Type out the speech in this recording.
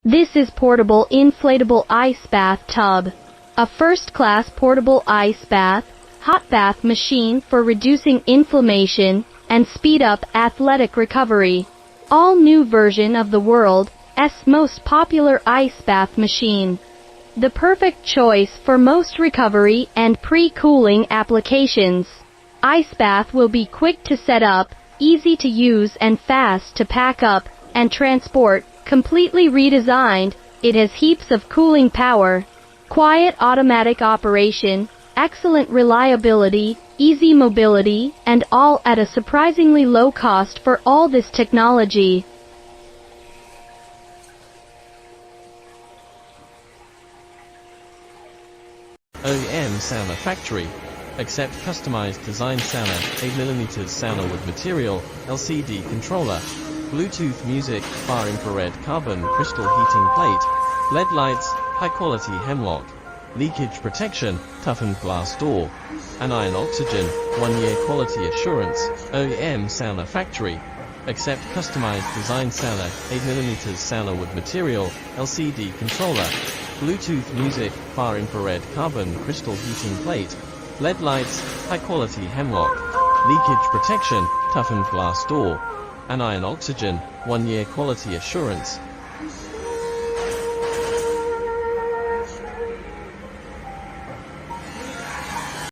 This is portable inflatable ice bath tub. A first-class portable ice bath, hot bath machine for reducing inflammation and speed up athletic recovery. All new version of the world's most popular ice bath machine. The perfect choice for most recovery and pre-cooling applications. Ice bath will be quick to set up, easy to use and fast to pack up and transport. Completely redesigned, it has heaps of cooling power, quiet automatic operation, excellent reliability, easy mobility, and all at a surprisingly low cost for all this technology. OEM Sauna Factory. Accept customized design sauna, 8mm sauna with material, LCD controller, Bluetooth music, far infrared carbon crystal heating plate, LED lights, high quality hemlock, leakage protection, toughened glass door, anion oxygen, 1-year quality assurance. OEM Sauna Factory. Accept customized design sauna, 8mm sauna with material, LCD controller, Bluetooth music, far infrared carbon crystal heating plate, LED lights, high quality hemlock, leakage protection, toughened glass door, anion oxygen, 1-year quality assurance.